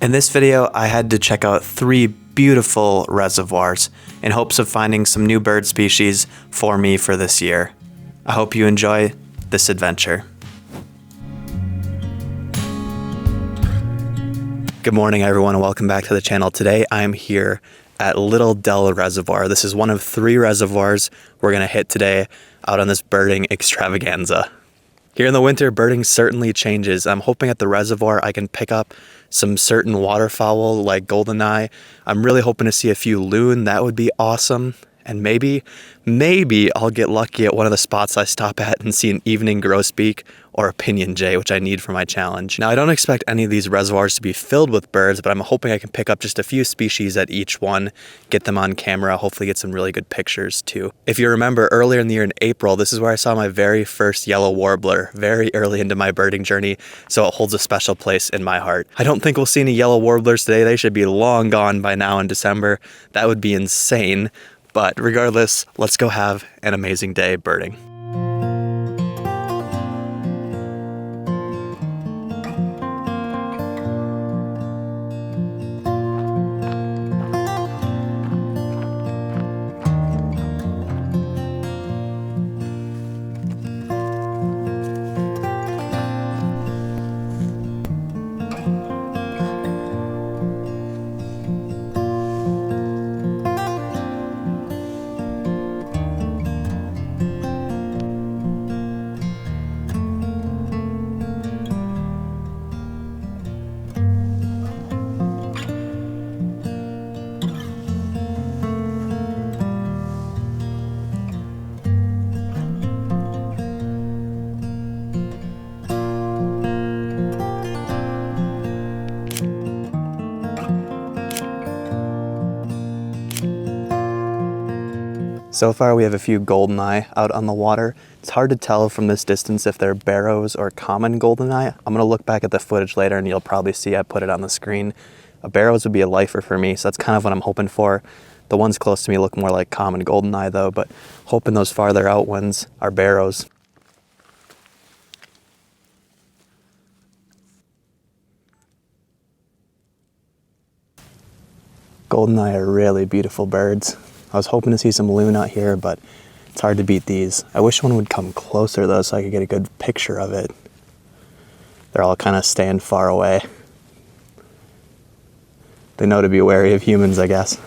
In this video, I had to check out 3 beautiful reservoirs in hopes of finding some new bird species for me for this year. I hope you enjoy this adventure. Good morning everyone and welcome back to the channel. Today I'm here at Little Dell Reservoir. This is one of 3 reservoirs we're gonna hit today out on this birding extravaganza. Here in the winter, birding certainly changes. I'm hoping at the reservoir I can pick up some certain waterfowl like goldeneye. I'm really hoping to see a few loon. That would be awesome. And maybe I'll get lucky at one of the spots I stop at and see an evening grosbeak or a pinyon jay, which I need for my challenge. Now, I don't expect any of these reservoirs to be filled with birds, but I'm hoping I can pick up just a few species at each one, get them on camera, hopefully get some really good pictures too. If you remember earlier in the year in April, this is where I saw my very first yellow warbler, very early into my birding journey, so it holds a special place in my heart. I don't think we'll see any yellow warblers today. They should be long gone by now in December. That would be insane. But regardless, let's go have an amazing day birding. So far we have a few goldeneye out on the water. It's hard to tell from this distance if they're barrows or common goldeneye. I'm gonna look back at the footage later and you'll probably see I put it on the screen. A barrows would be a lifer for me, so that's kind of what I'm hoping for. The ones close to me look more like common goldeneye though, but hoping those farther out ones are barrows. Goldeneye are really beautiful birds. I was hoping to see some loon out here, but it's hard to beat these. I wish one would come closer though so I could get a good picture of it. They're all kind of staying far away. They know to be wary of humans, I guess.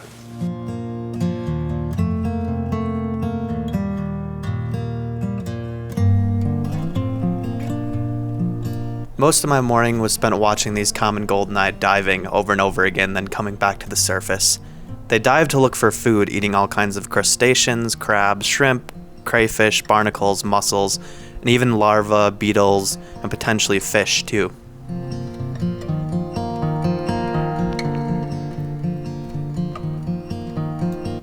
Most of my morning was spent watching these common goldeneye diving over and over again, then coming back to the surface. They dive to look for food, eating all kinds of crustaceans, crabs, shrimp, crayfish, barnacles, mussels, and even larvae, beetles, and potentially fish too.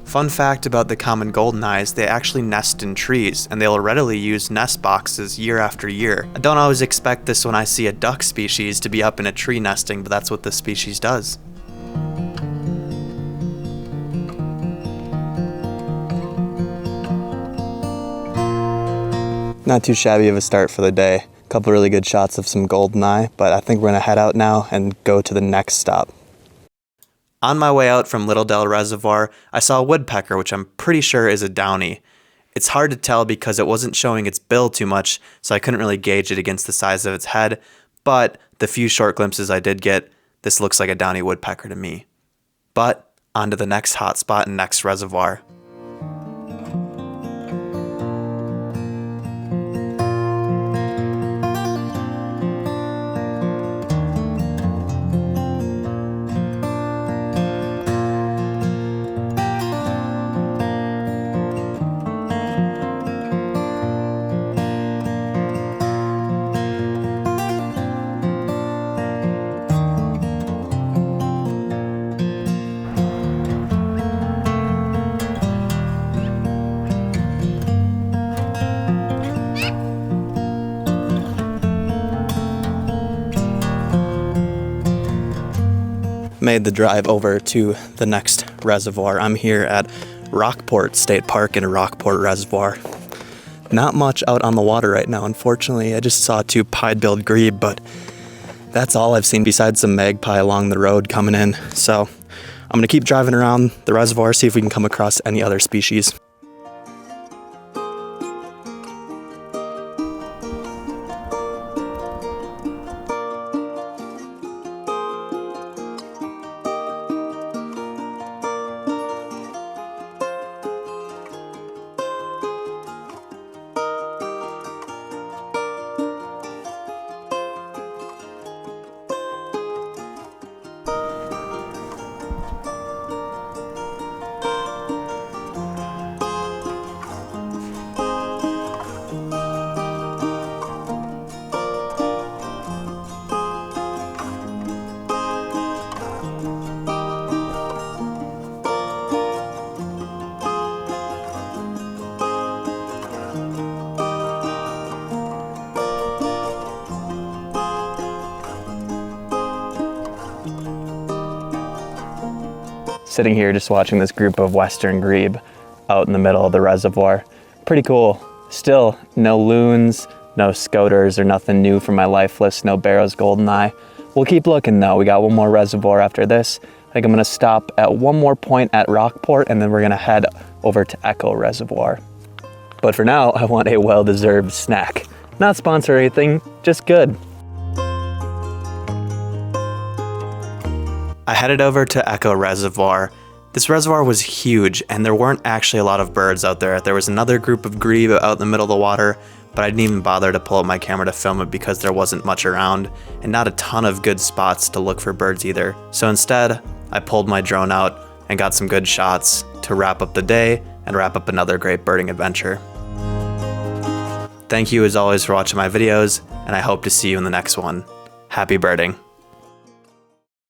Fun fact about the common goldeneyes, they actually nest in trees, and they'll readily use nest boxes year after year. I don't always expect this when I see a duck species to be up in a tree nesting, but that's what this species does. Not too shabby of a start for the day. A couple really good shots of some goldeneye, but I think we're gonna head out now and go to the next stop. On my way out from Little Dell Reservoir, I saw a woodpecker, which I'm pretty sure is a downy. It's hard to tell because it wasn't showing its bill too much, so I couldn't really gauge it against the size of its head, but the few short glimpses I did get, this looks like a downy woodpecker to me. But on to the next hotspot and next reservoir. Made the drive over to the next reservoir. I'm here at Rockport State Park in Rockport Reservoir. Not much out on the water right now, unfortunately. I just saw 2 pied-billed grebe, but That's all I've seen besides some magpie along the road coming in. So I'm gonna keep driving around the reservoir, see if we can come across any other species. Sitting here just watching this group of western grebe out in the middle of the reservoir. Pretty cool. Still no loons, no scoters, or nothing new from my life list, no Barrow's goldeneye. We'll keep looking though. We got one more reservoir after this. I think I'm gonna stop at one more point at Rockport and then we're gonna head over to Echo Reservoir. But for now, I want a well-deserved snack. Not sponsor or anything, just good. I headed over to Echo Reservoir. This reservoir was huge and there weren't actually a lot of birds out there. There was another group of grebe out in the middle of the water, but I didn't even bother to pull up my camera to film it because there wasn't much around and not a ton of good spots to look for birds either. So instead, I pulled my drone out and got some good shots to wrap up the day and wrap up another great birding adventure. Thank you as always for watching my videos, and I hope to see you in the next one. Happy birding.